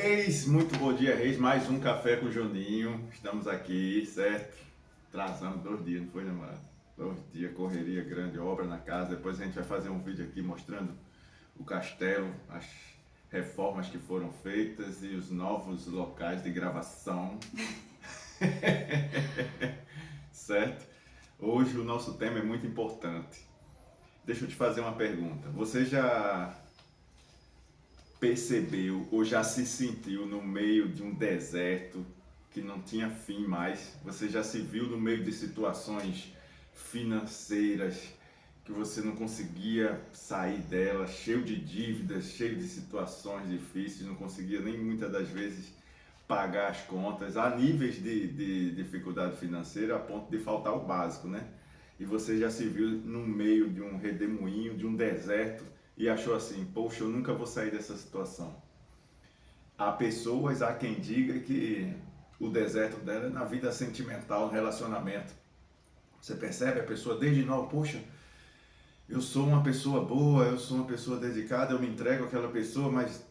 Reis, muito bom dia, Reis. Mais um café com o Juninho. Estamos aqui, certo? Atrasamos 2 dias, não foi, namorado? 2 dias, correria, grande obra na casa. Depois a gente vai fazer um vídeo aqui mostrando o castelo, as reformas que foram feitas e os novos locais de gravação. Certo? Hoje o nosso tema é muito importante. Deixa eu te fazer uma pergunta. Você já percebeu ou já se sentiu no meio de um deserto que não tinha fim mais? Você já se viu no meio de situações financeiras que você não conseguia sair delas, cheio de dívidas, cheio de situações difíceis, não conseguia nem muitas das vezes pagar as contas, a níveis de dificuldade financeira a ponto de faltar o básico, né? E você já se viu no meio de um redemoinho, de um deserto e achou assim, poxa, eu nunca vou sair dessa situação. Há pessoas, há quem diga que o deserto dela é na vida sentimental, no relacionamento. Você percebe a pessoa desde nova, poxa, eu sou uma pessoa boa, eu sou uma pessoa dedicada, eu me entrego àquela pessoa, mas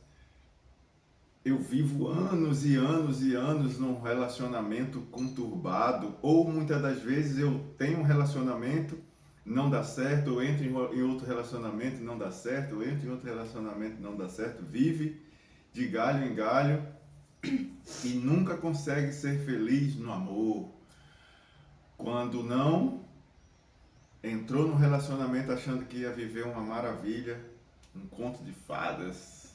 eu vivo anos e anos e anos num relacionamento conturbado, ou muitas das vezes eu tenho um relacionamento, não dá certo, eu entro em outro relacionamento, não dá certo, eu entro em outro relacionamento, não dá certo, vive de galho em galho e nunca consegue ser feliz no amor. Quando não, entrou no relacionamento achando que ia viver uma maravilha, um conto de fadas,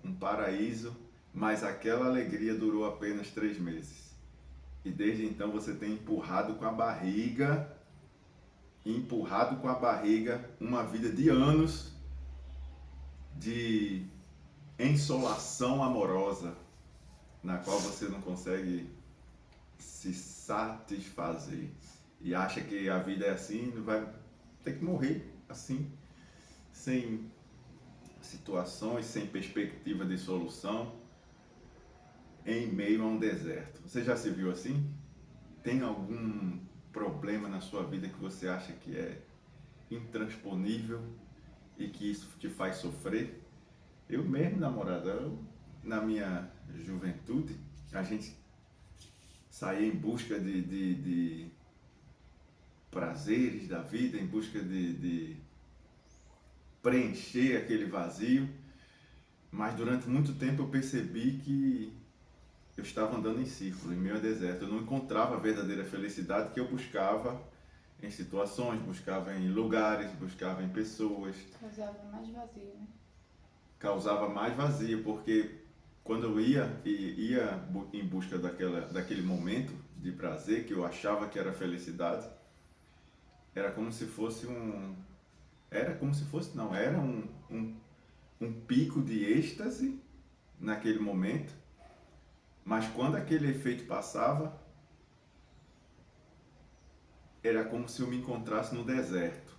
um paraíso, mas aquela alegria durou apenas 3 meses. E desde então você tem empurrado com a barriga uma vida de anos de ensolação amorosa, na qual você não consegue se satisfazer. E acha que a vida é assim, vai ter que morrer assim, sem situações, sem perspectiva de solução, em meio a um deserto. Você já se viu assim? Tem algum problema na sua vida que você acha que é intransponível e que isso te faz sofrer? Eu mesmo, namorada, na minha juventude, a gente saía em busca de prazeres da vida, em busca de preencher aquele vazio, mas durante muito tempo eu percebi que eu estava andando em círculo, em meio ao deserto. Eu não encontrava a verdadeira felicidade que eu buscava em situações, buscava em lugares, buscava em pessoas. Causava mais vazio, né? Causava mais vazio, porque quando eu ia em busca daquele momento de prazer, que eu achava que era felicidade, era como se fosse um pico de êxtase naquele momento, mas quando aquele efeito passava, era como se eu me encontrasse no deserto.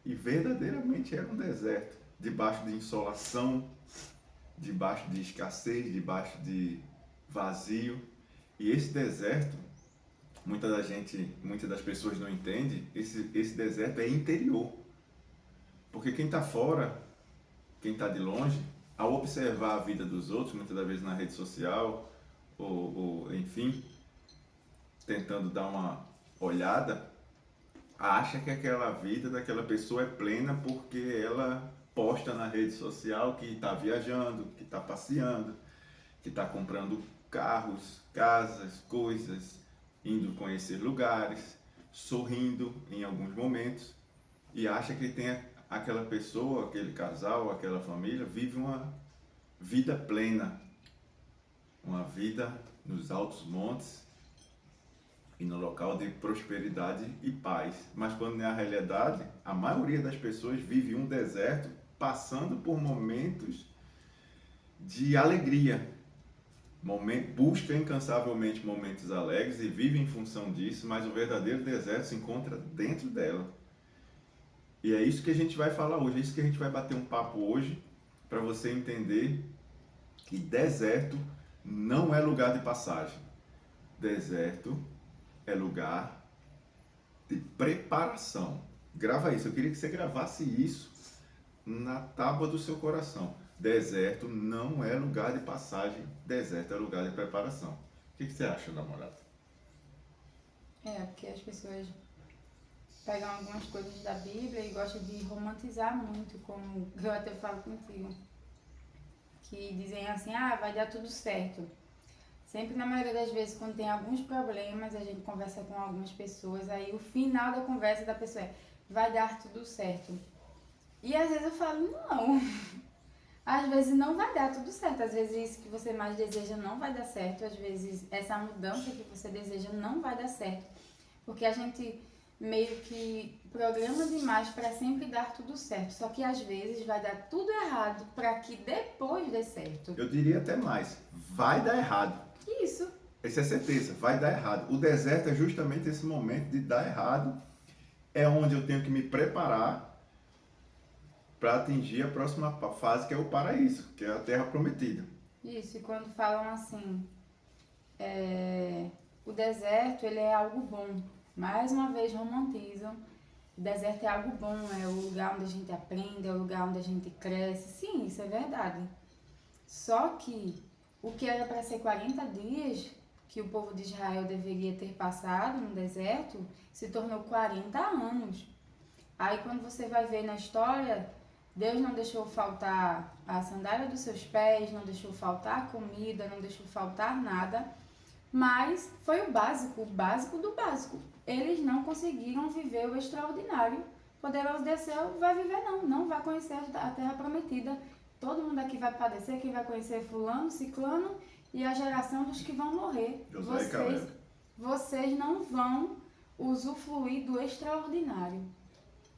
E verdadeiramente era um deserto, debaixo de insolação, debaixo de escassez, debaixo de vazio. E esse deserto, muitas das pessoas não entendem, esse deserto é interior. Porque quem está fora, quem está de longe, ao observar a vida dos outros, muitas das vezes na rede social, ou enfim, tentando dar uma olhada, acha que aquela vida daquela pessoa é plena porque ela posta na rede social que está viajando, que está passeando, que está comprando carros, casas, coisas, indo conhecer lugares, sorrindo em alguns momentos e acha que tem aquela pessoa, aquele casal, aquela família vive uma vida plena, uma vida nos altos montes e no local de prosperidade e paz. Mas quando é a realidade, a maioria das pessoas vive um deserto passando por momentos de alegria, busca incansavelmente momentos alegres e vive em função disso, mas o verdadeiro deserto se encontra dentro dela. E é isso que a gente vai falar hoje, é isso que a gente vai bater um papo hoje, para você entender que deserto não é lugar de passagem. Deserto é lugar de preparação. Grava isso, eu queria que você gravasse isso na tábua do seu coração. deserto não é lugar de passagem, deserto é lugar de preparação. O que você acha, namorada? Porque as pessoas pegam algumas coisas da Bíblia e gostam de romantizar muito, como eu até falo contigo. Que dizem assim, vai dar tudo certo. Sempre, na maioria das vezes, quando tem alguns problemas, a gente conversa com algumas pessoas, aí o final da conversa da pessoa é, vai dar tudo certo. E às vezes eu falo, não. Às vezes não vai dar tudo certo. Às vezes isso que você mais deseja não vai dar certo. Às vezes essa mudança que você deseja não vai dar certo. Porque a gente meio que programa demais para sempre dar tudo certo. Só que às vezes vai dar tudo errado para que depois dê certo. Eu diria até mais, vai dar errado. Isso. Essa é certeza, vai dar errado. O deserto é justamente esse momento de dar errado. É onde eu tenho que me preparar para atingir a próxima fase, que é o paraíso, que é a terra prometida. Isso, e quando falam assim, o deserto ele é algo bom. Mais uma vez romantizam. O deserto é algo bom, é o lugar onde a gente aprende, é o lugar onde a gente cresce. Sim, isso é verdade. Só que o que era para ser 40 dias que o povo de Israel deveria ter passado no deserto, se tornou 40 anos. Aí quando você vai ver na história, Deus não deixou faltar a sandália dos seus pés, não deixou faltar comida, não deixou faltar nada, mas foi o básico do básico. Eles não conseguiram viver o extraordinário. Poderoso desceu, vai viver não vai conhecer a terra prometida. Todo mundo aqui vai padecer, quem vai conhecer fulano, ciclano e a geração dos que vão morrer. Vocês não vão usufruir do extraordinário.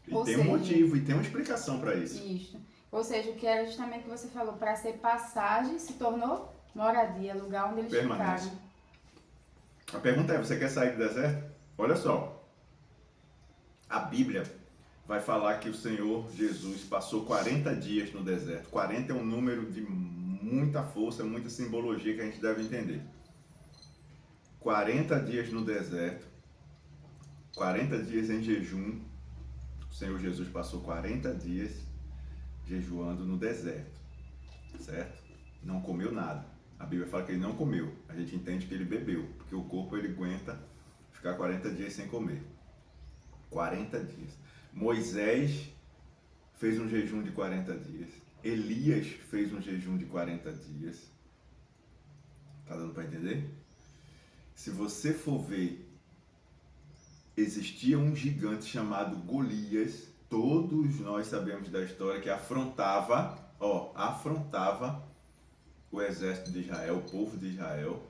E tem um motivo, e tem uma explicação para isso. Isso. Ou seja, o que era justamente o que você falou, para ser passagem, se tornou moradia, lugar onde eles ficaram. A pergunta é, você quer sair do deserto? Olha só, a Bíblia vai falar que o Senhor Jesus passou 40 dias no deserto. 40 é um número de muita força, muita simbologia que a gente deve entender. 40 dias no deserto, 40 dias em jejum. O Senhor Jesus passou 40 dias jejuando no deserto, certo? Não comeu nada. A Bíblia fala que ele não comeu. A gente entende que ele bebeu, porque o corpo ele aguenta ficar 40 dias sem comer. 40 dias. Moisés fez um jejum de 40 dias. Elias fez um jejum de 40 dias. Tá dando para entender? Se você for ver, existia um gigante chamado Golias. Todos nós sabemos da história que afrontava o exército de Israel, o povo de Israel.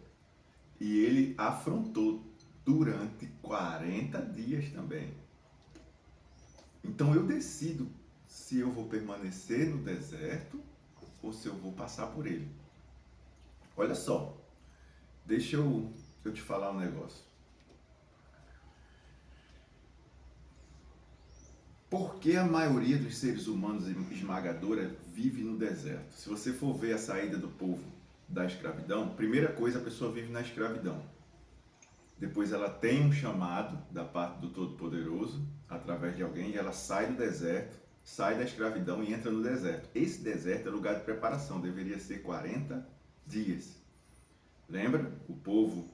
E ele afrontou durante 40 dias também. Então eu decido se eu vou permanecer no deserto ou se eu vou passar por ele. Olha só, deixa eu te falar um negócio. Por que a maioria dos seres humanos esmagadora vive no deserto? Se você for ver a saída do povo da escravidão, primeira coisa, a pessoa vive na escravidão. Depois ela tem um chamado da parte do Todo-Poderoso, através de alguém, e ela sai do deserto, sai da escravidão e entra no deserto. Esse deserto é lugar de preparação, deveria ser 40 dias. Lembra? O povo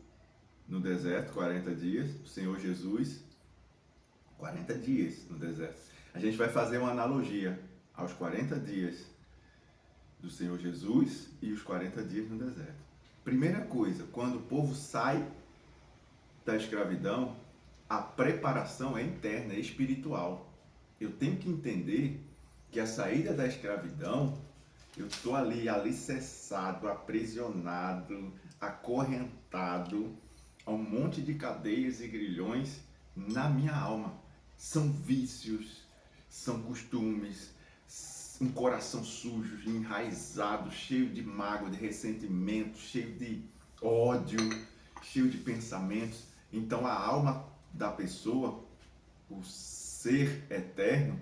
no deserto, 40 dias, o Senhor Jesus, 40 dias no deserto. A gente vai fazer uma analogia aos 40 dias do Senhor Jesus e os 40 dias no deserto. Primeira coisa, quando o povo sai da escravidão, a preparação é interna, é espiritual. Eu tenho que entender que a saída da escravidão, eu estou ali alicerçado, aprisionado, acorrentado a um monte de cadeias e grilhões na minha alma. São vícios, são costumes, um coração sujo, enraizado, cheio de mágoa, de ressentimento, cheio de ódio, cheio de pensamentos. Então a alma da pessoa, o ser eterno,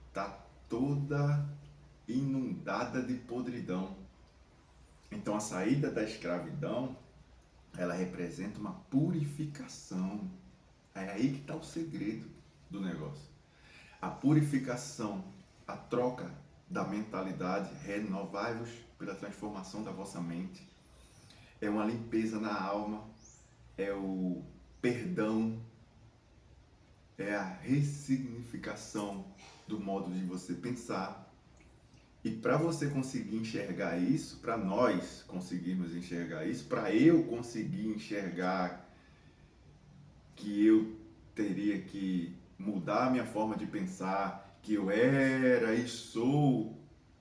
está toda inundada de podridão. Então a saída da escravidão, ela representa uma purificação. É aí que está o segredo do negócio. A purificação, a troca da mentalidade, renovai-vos pela transformação da vossa mente. É uma limpeza na alma, é o perdão, é a ressignificação do modo de você pensar. E para você conseguir enxergar isso, para nós conseguirmos enxergar isso, para eu conseguir enxergar que eu teria que mudar a minha forma de pensar, que eu era e sou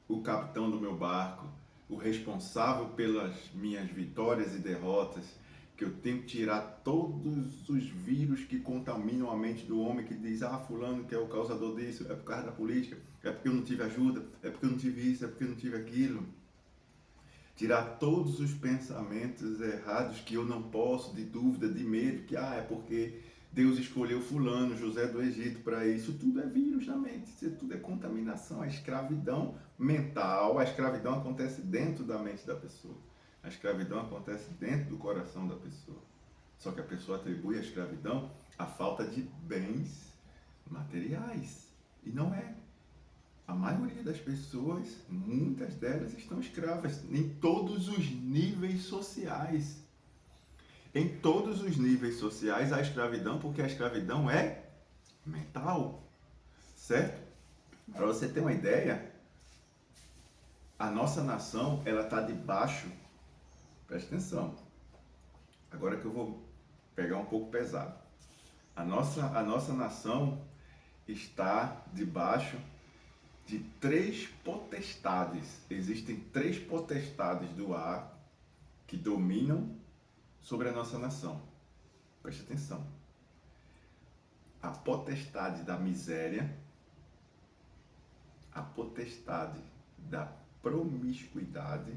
o capitão do meu barco, o responsável pelas minhas vitórias e derrotas, que eu tenho que tirar todos os vírus que contaminam a mente do homem, que diz, fulano que é o causador disso, é por causa da política, é porque eu não tive ajuda, é porque eu não tive isso, é porque eu não tive aquilo. Tirar todos os pensamentos errados que eu não posso, de dúvida, de medo, que é porque Deus escolheu fulano, José do Egito para isso. Tudo é vírus na mente, isso tudo é contaminação, é escravidão mental. A escravidão acontece dentro da mente da pessoa. A escravidão acontece dentro do coração da pessoa. Só que a pessoa atribui a escravidão à falta de bens materiais. E não é. A maioria das pessoas, muitas delas estão escravas em todos os níveis sociais. Em todos os níveis sociais há escravidão, porque a escravidão é mental, certo? Para você ter uma ideia, a nossa nação, ela está debaixo, presta atenção, agora que eu vou pegar um pouco pesado. A nossa nação está debaixo de 3 potestades. Existem 3 potestades do ar que dominam sobre a nossa nação. Preste atenção. A potestade da miséria, a potestade da promiscuidade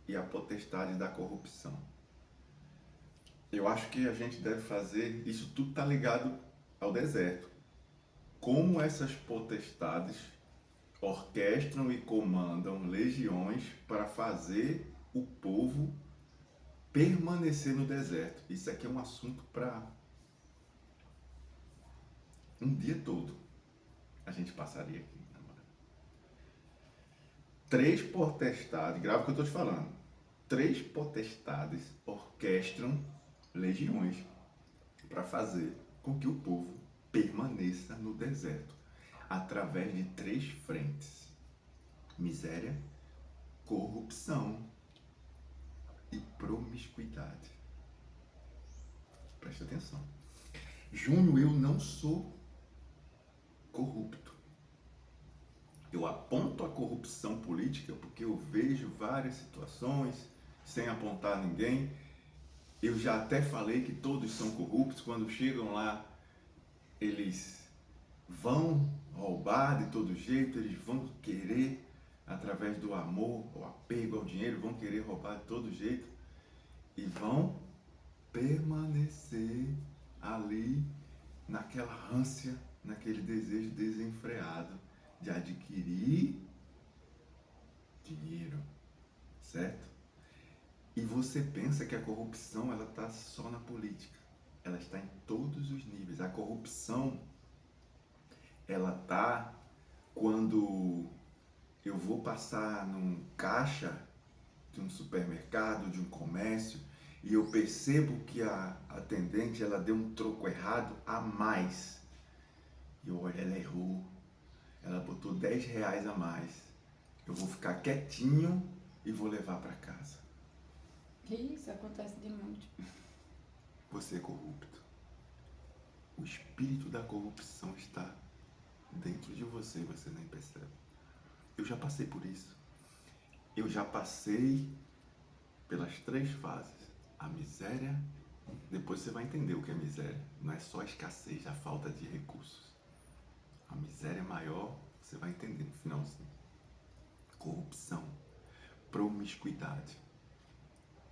e a potestade da corrupção. Eu acho que a gente deve fazer, isso tudo está ligado ao deserto. Como essas potestades orquestram e comandam legiões para fazer o povo permanecer no deserto. Isso aqui é um assunto para um dia todo. A gente passaria aqui. 3 potestades, grava o que eu estou te falando. 3 potestades orquestram legiões para fazer com que o povo permaneça no deserto, através de 3 frentes: miséria, corrupção e promiscuidade. Presta atenção. Júnior, eu não sou corrupto. Eu aponto a corrupção política porque eu vejo várias situações, sem apontar ninguém. Eu já até falei que todos são corruptos. Quando chegam lá, eles vão roubar de todo jeito, eles vão querer, através do amor, o apego ao dinheiro, vão querer roubar de todo jeito e vão permanecer ali naquela ânsia, naquele desejo desenfreado de adquirir dinheiro, certo? E você pensa que a corrupção ela está só na política, ela está em todos os níveis. A corrupção ela está quando eu vou passar num caixa de um supermercado, de um comércio, e eu percebo que a atendente ela deu um troco errado a mais. E eu olho, ela errou, ela botou R$10 a mais. Eu vou ficar quietinho e vou levar para casa. Isso acontece de muito. Você é corrupto. O espírito da corrupção está dentro de você e você nem percebe. Eu já passei por isso. Eu já passei pelas 3 fases. A miséria, depois você vai entender o que é miséria. Não é só a escassez, a falta de recursos. A miséria maior, você vai entender no finalzinho. Corrupção, promiscuidade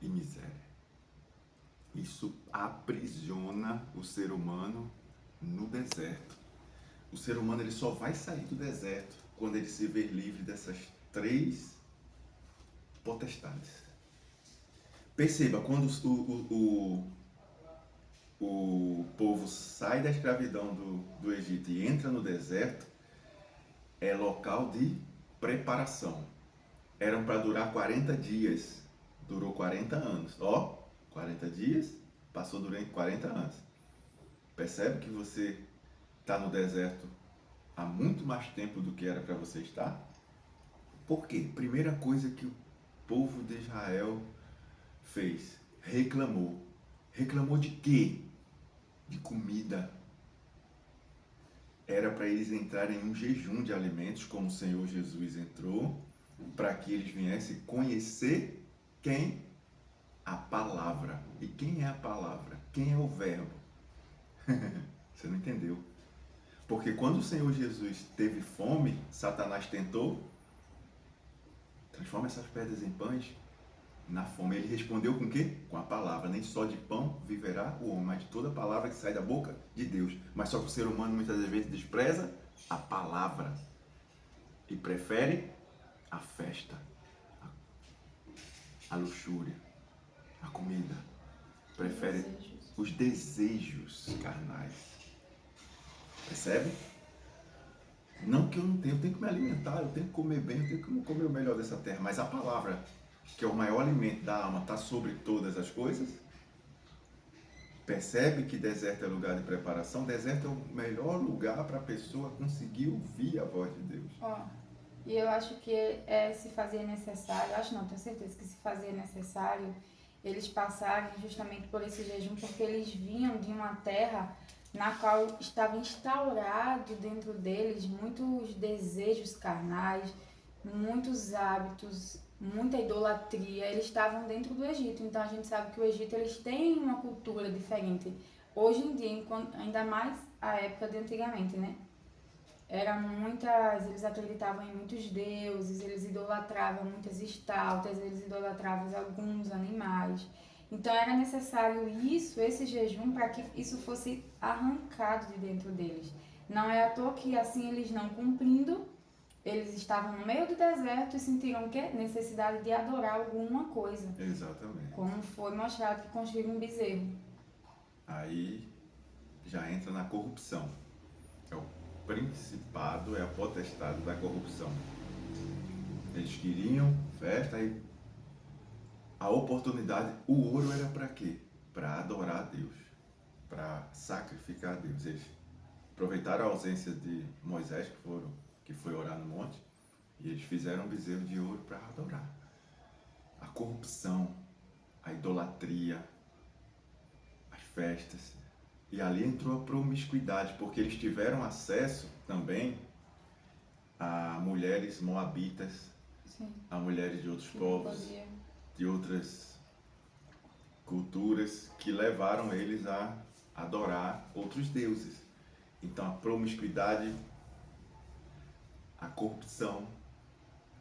e miséria. Isso aprisiona o ser humano no deserto. O ser humano ele só vai sair do deserto quando ele se ver livre dessas 3 potestades. Perceba, quando o povo sai da escravidão do Egito e entra no deserto, é local de preparação. Eram para durar 40 dias. Durou 40 anos. 40 dias, passou durante 40 anos. Percebe que você está no deserto há muito mais tempo do que era para você estar? Por quê? Primeira coisa que o povo de Israel fez, reclamou. Reclamou de quê? De comida. Era para eles entrarem em um jejum de alimentos, como o Senhor Jesus entrou, para que eles viessem conhecer quem? A palavra. E quem é a palavra? Quem é o verbo? Você não entendeu. Porque quando o Senhor Jesus teve fome, Satanás tentou, transforma essas pedras em pães. Na fome, ele respondeu com o quê? Com a palavra. Nem só de pão viverá o homem, mas de toda palavra que sai da boca de Deus. Mas só que o ser humano muitas vezes despreza a palavra e prefere a festa, a luxúria, a comida. Prefere os desejos carnais. Percebe? Não que eu não tenho, eu tenho que me alimentar, eu tenho que comer bem, eu tenho que comer o melhor dessa terra, mas a palavra, que é o maior alimento da alma, está sobre todas as coisas. Percebe que deserto é lugar de preparação? Deserto é o melhor lugar para a pessoa conseguir ouvir a voz de Deus. E eu acho que se fazia necessário, acho não, tenho certeza que se fazia necessário eles passarem justamente por esse jejum, porque eles vinham de uma terra na qual estava instaurado dentro deles muitos desejos carnais, muitos hábitos, muita idolatria. Eles estavam dentro do Egito, então a gente sabe que o Egito eles têm uma cultura diferente. Hoje em dia, ainda mais a época de antigamente, né? Eles acreditavam em muitos deuses, eles idolatravam muitas estátuas, eles idolatravam alguns animais. Então era necessário esse jejum, para que isso fosse arrancado de dentro deles. Não é à toa que assim eles não cumprindo, eles estavam no meio do deserto e sentiram o quê? Necessidade de adorar alguma coisa. Exatamente. Como foi mostrado que construíram um bezerro. Aí já entra na corrupção. É o principado, é a potestade da corrupção. Eles queriam festa e a oportunidade, o ouro era para quê? Para adorar a Deus, para sacrificar a Deus. Eles aproveitaram a ausência de Moisés, que foi orar no monte, e eles fizeram um bezerro de ouro para adorar. A corrupção, a idolatria, as festas. E ali entrou a promiscuidade, porque eles tiveram acesso também a mulheres moabitas, Sim. a mulheres de outros povos, de outras culturas, que levaram eles a adorar outros deuses. Então a promiscuidade, a corrupção,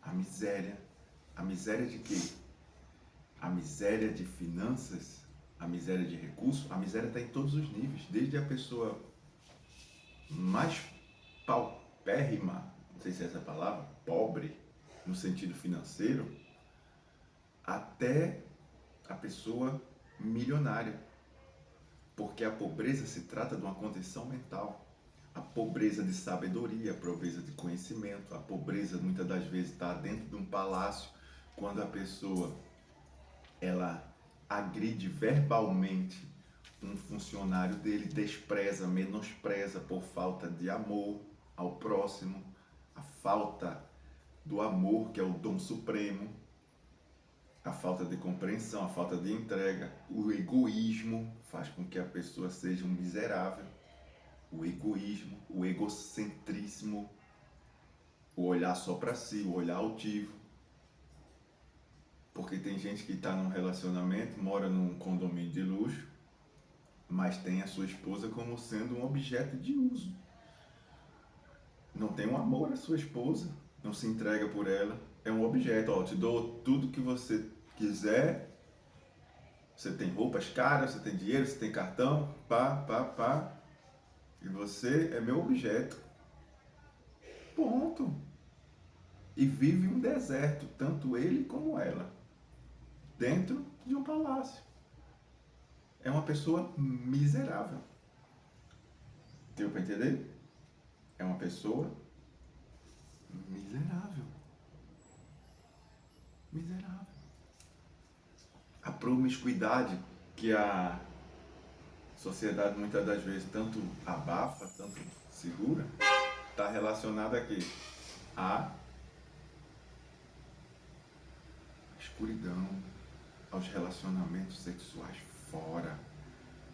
a miséria de quê? A miséria de finanças, a miséria de recursos, a miséria está em todos os níveis, desde a pessoa mais paupérrima, não sei se é essa palavra, pobre, no sentido financeiro, até a pessoa milionária. Porque a pobreza se trata de uma condição mental. A pobreza de sabedoria, a pobreza de conhecimento, a pobreza muitas das vezes está dentro de um palácio, quando a pessoa ela agride verbalmente um funcionário dele, despreza, menospreza por falta de amor ao próximo, a falta do amor, que é o dom supremo, a falta de compreensão, a falta de entrega, o egoísmo faz com que a pessoa seja um miserável, o egoísmo, o egocentrismo, o olhar só para si, o olhar altivo. Porque tem gente que está num relacionamento, mora num condomínio de luxo, mas tem a sua esposa como sendo um objeto de uso. Não tem um amor à sua esposa, não se entrega por ela, é um objeto. Eu te dou tudo que você quiser, você tem roupas caras, você tem dinheiro, você tem cartão, e você é meu objeto. Ponto. E vive um deserto, tanto ele como ela, dentro de um palácio. É uma pessoa miserável. Deu para entender? É uma pessoa miserável. Miserável. A promiscuidade que a sociedade muitas das vezes tanto abafa, tanto segura, está relacionada a quê? À escuridão, aos relacionamentos sexuais fora,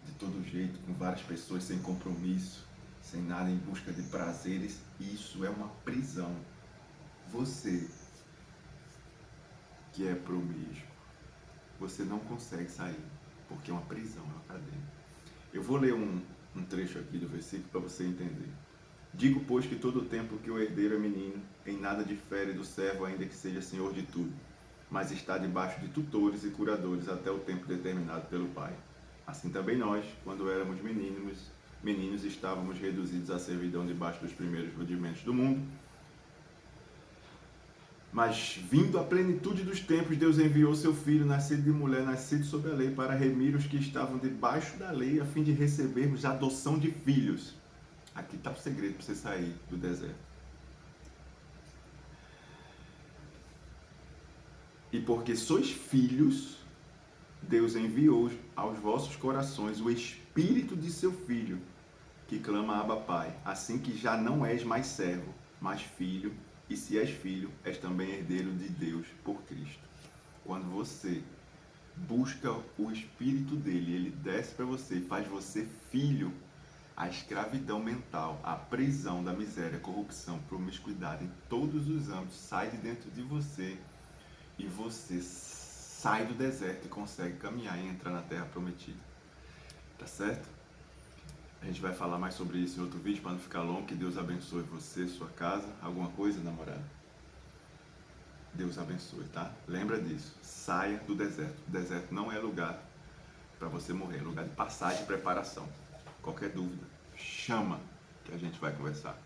de todo jeito, com várias pessoas sem compromisso, sem nada, em busca de prazeres. Isso é uma prisão. Você que é promíscuo, você não consegue sair, porque é uma prisão, é uma cadeia. Eu vou ler um trecho aqui do versículo para você entender. Digo, pois, que todo o tempo que o herdeiro é menino, em nada difere do servo, ainda que seja senhor de tudo, mas está debaixo de tutores e curadores até o tempo determinado pelo Pai. Assim também nós, quando éramos meninos estávamos reduzidos à servidão debaixo dos primeiros rudimentos do mundo. Mas, vindo a plenitude dos tempos, Deus enviou seu Filho, nascido de mulher, nascido sob a lei, para remir os que estavam debaixo da lei, a fim de recebermos a adoção de filhos. Aqui está o segredo para você sair do deserto. E porque sois filhos, Deus enviou aos vossos corações o Espírito de seu Filho, que clama Abba Pai, assim que já não és mais servo, mas filho, e se és filho, és também herdeiro de Deus por Cristo. Quando você busca o Espírito dele, ele desce para você e faz você filho, a escravidão mental, a prisão da miséria, a corrupção, promiscuidade em todos os âmbitos sai de dentro de você e você sai do deserto e consegue caminhar e entrar na terra prometida. Tá certo? A gente vai falar mais sobre isso em outro vídeo para não ficar longo. Que Deus abençoe você, sua casa. Alguma coisa, namorada? Deus abençoe, tá? Lembra disso. Saia do deserto. O deserto não é lugar para você morrer, é lugar de passagem e preparação. Qualquer dúvida, chama que a gente vai conversar.